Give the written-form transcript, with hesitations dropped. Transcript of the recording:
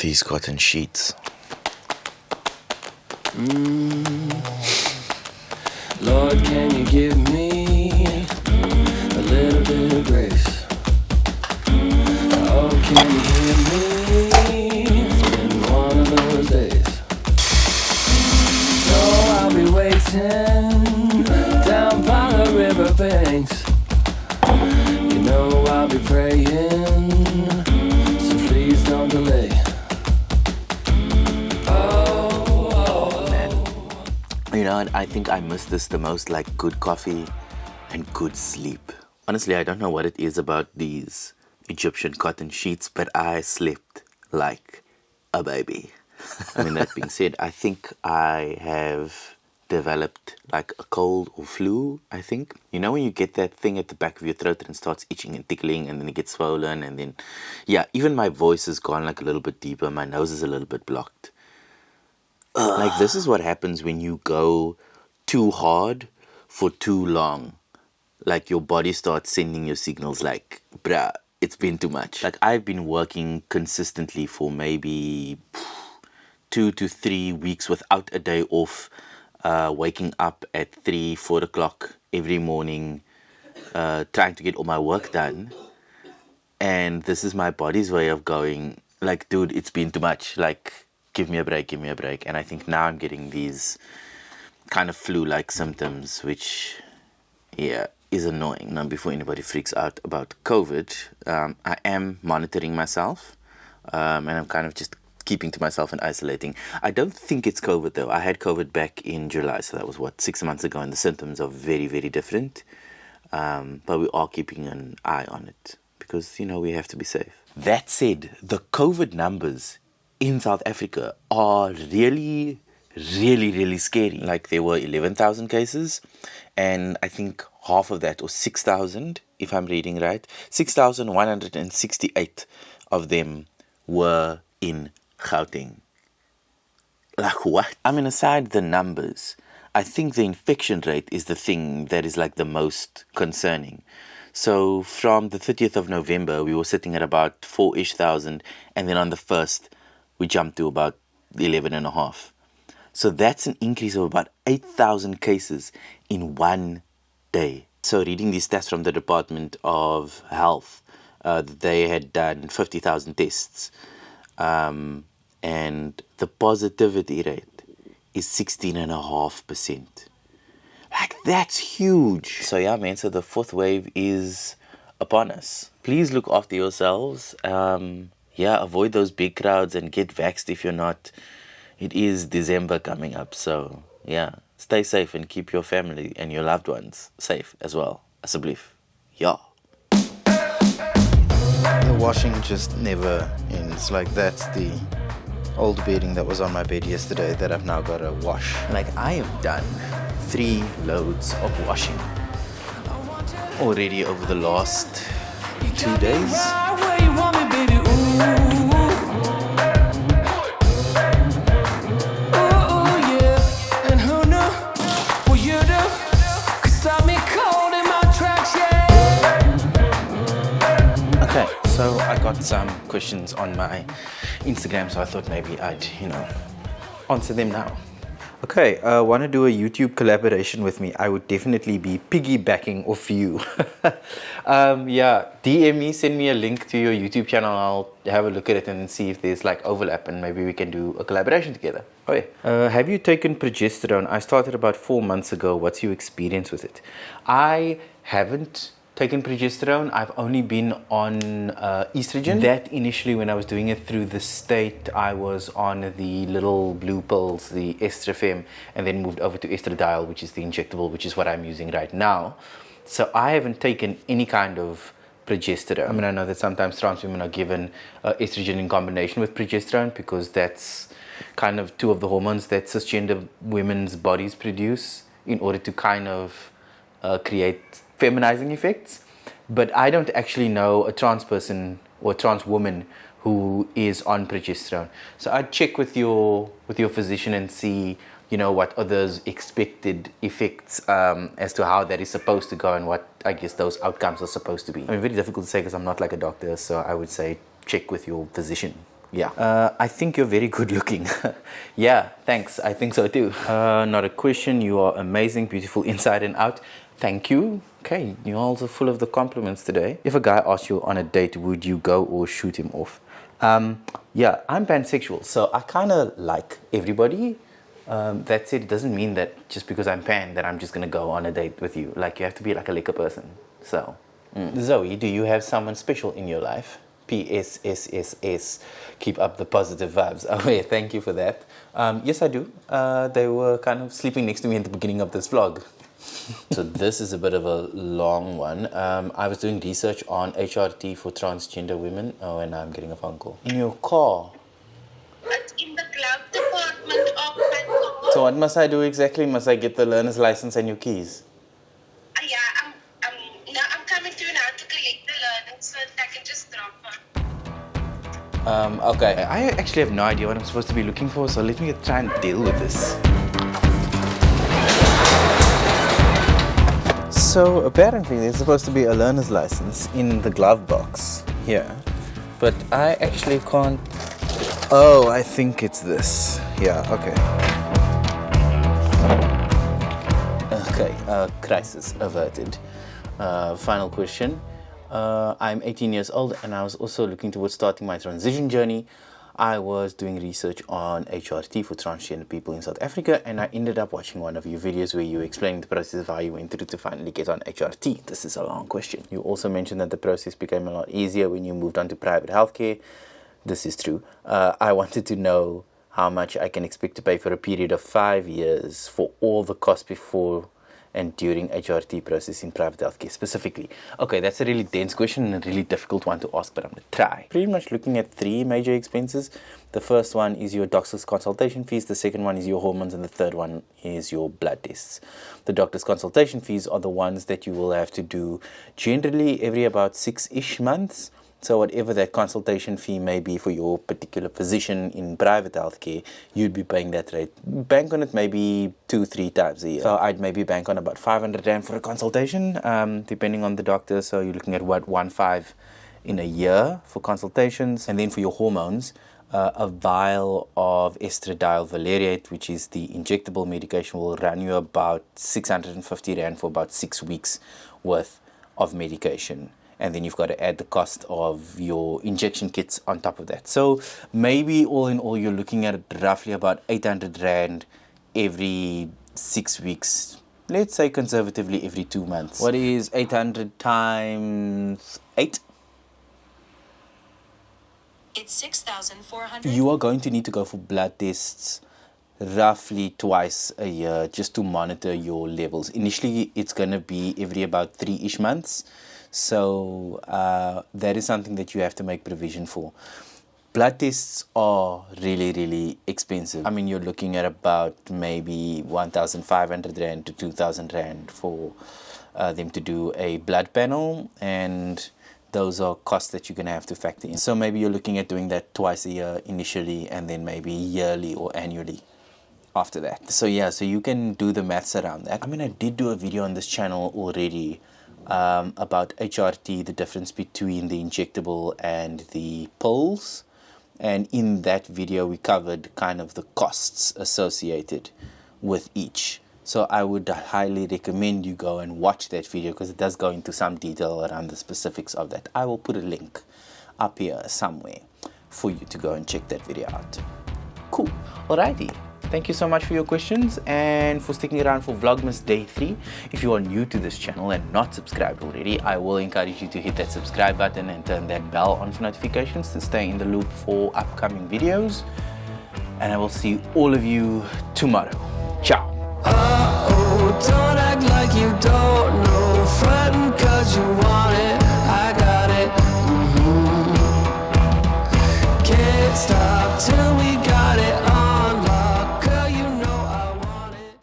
These cotton sheets. Lord, can you give me a little bit of grace? Oh, can you hear me? It's been one of those days. So I'll be waiting down by the riverbanks. You know I'll be praying, so please don't delay. You know, and I think I miss this the most, like good coffee and good sleep. Honestly, I don't know what it is about these Egyptian cotton sheets, but I slept like a baby. I mean, that being said, I think I have developed like a cold or flu, I think. You know when you get that thing at the back of your throat and it starts itching and tickling and then it gets swollen and then, yeah, even my voice has gone like a little bit deeper. My nose is a little bit blocked. Like, this is what happens when you go too hard for too long. Like, your body starts sending you signals like, bruh, it's been too much. Like, I've been working consistently for maybe 2 to 3 weeks without a day off, waking up at 3, 4 o'clock every morning, trying to get all my work done. And this is my body's way of going, like, dude, it's been too much. Like, give me a break, give me a break. And I think now I'm getting these kind of flu-like symptoms, which, yeah, is annoying. Now, before anybody freaks out about COVID, I am monitoring myself, and I'm kind of just keeping to myself and isolating. I don't think it's COVID, though. I had COVID back in July, so that was, 6 months ago, and the symptoms are very, very different. But we are keeping an eye on it because, you know, we have to be safe. That said, the COVID numbers in South Africa are really, really, really scary. Like, there were 11,000 cases, and I think half of that, or 6,000, if I'm reading right, 6,168 of them were in Gauteng. Like, what? I mean, aside the numbers, I think the infection rate is the thing that is like the most concerning. So from the 30th of November, we were sitting at about 4-ish thousand, and then on the 1st, we jumped to about 11.5. So that's an increase of about 8,000 cases in one day. So reading these stats from the Department of Health, they had done 50,000 tests. And the positivity rate is 16.5%. Like, that's huge. So yeah, man, so the fourth wave is upon us. Please look after yourselves. Yeah, avoid those big crowds and get vaxxed if you're not. It is December coming up, so yeah, stay safe and keep your family and your loved ones safe as well. Asseblief. Yeah. The washing just never ends. Like, that's the old bedding that was on my bed yesterday that I've now got to wash. Like, I have done 3 loads of washing already over the last 2 days. Okay, so I got some questions on my Instagram, so I thought maybe I'd, answer them now. Okay, want to do a YouTube collaboration with me? I would definitely be piggybacking off you. Yeah, DM me, send me a link to your YouTube channel. I'll have a look at it and see if there's like overlap, and maybe we can do a collaboration together. Oh yeah. Have you taken progesterone? I started about 4 months ago. What's your experience with it? I haven't taken progesterone. I've only been on estrogen. That initially, when I was doing it through the state, I was on the little blue pills, the Estrafem, and then moved over to estradiol, which is the injectable, which is what I'm using right now. So I haven't taken any kind of progesterone. I mean, I know that sometimes trans women are given estrogen in combination with progesterone because that's kind of 2 of the hormones that cisgender women's bodies produce in order to kind of create feminizing effects. But I don't actually know a trans person or a trans woman who is on progesterone. So I'd check with your physician and see, what are those expected effects as to how that is supposed to go and what I guess those outcomes are supposed to be. I mean, very difficult to say because I'm not like a doctor, so I would say check with your physician Yeah. I think you're very good looking. Yeah, thanks. I think so too. Not a question. You are amazing, beautiful inside and out. Thank you. Okay, you're also full of the compliments today. If a guy asks you on a date, would you go or shoot him off? Yeah, I'm pansexual, so I kind of like everybody. That said, it doesn't mean that just because I'm pan that I'm just gonna go on a date with you. Like, you have to be like a liquor person. So, Zoe, do you have someone special in your life? PSSSS. Keep up the positive vibes. Oh yeah, thank you for that. Yes, I do. They were kind of sleeping next to me at the beginning of this vlog. So this is a bit of a long one. I was doing research on HRT for transgender women. Oh, and now I'm getting a phone call. In your car. It's in the glove department of my car. So what must I do exactly? Must I get the learner's license and your keys? Yeah, I'm coming through now to collect the learning so that I can just drop one. Okay. I actually have no idea what I'm supposed to be looking for, so let me try and deal with this. So apparently there's supposed to be a learner's license in the glove box here, but I actually can't. Oh, I think it's this. Yeah, okay. Okay, crisis averted. Final question. I'm 18 years old and I was also looking towards starting my transition journey. I was doing research on HRT for transgender people in South Africa, and I ended up watching one of your videos where you explained the process of how you went through to finally get on HRT. This is a long question. You also mentioned that the process became a lot easier when you moved on to private healthcare. This is true. I wanted to know how much I can expect to pay for a period of 5 years for all the costs before and during HRT process in private healthcare specifically. Okay, that's a really dense question and a really difficult one to ask, but I'm gonna try. Pretty much looking at 3 major expenses. The first one is your doctor's consultation fees, the second one is your hormones, and the third one is your blood tests. The doctor's consultation fees are the ones that you will have to do generally every about 6-ish months. So whatever that consultation fee may be for your particular physician in private healthcare, you'd be paying that rate. Bank on it maybe 2-3 times a year. So I'd maybe bank on about 500 Rand for a consultation, depending on the doctor. So you're looking at what, 1.5 in a year for consultations. And then for your hormones, a vial of estradiol valeriate, which is the injectable medication, will run you about 650 Rand for about 6 weeks worth of medication. And then you've got to add the cost of your injection kits on top of that. So maybe all in all, you're looking at roughly about 800 Rand every 6 weeks. Let's say conservatively every 2 months. What is 800 times 8? It's 6,400. You are going to need to go for blood tests roughly twice a year just to monitor your levels. Initially, it's going to be every about 3-ish months. So that is something that you have to make provision for. Blood tests are really, really expensive. I mean, you're looking at about maybe 1,500 Rand to 2,000 Rand for them to do a blood panel, and those are costs that you're going to have to factor in. So maybe you're looking at doing that twice a year initially, and then maybe yearly or annually after that. So yeah, so you can do the maths around that. I mean, I did do a video on this channel already about HRT, the difference between the injectable and the pills, and in that video we covered kind of the costs associated with each. So I would highly recommend you go and watch that video because it does go into some detail around the specifics of that. I will put a link up here somewhere for you to go and check that video out. Cool. Alrighty. Thank you so much for your questions and for sticking around for Vlogmas Day 3. If you are new to this channel and not subscribed already, I will encourage you to hit that subscribe button and turn that bell on for notifications to stay in the loop for upcoming videos. And I will see all of you tomorrow. Ciao.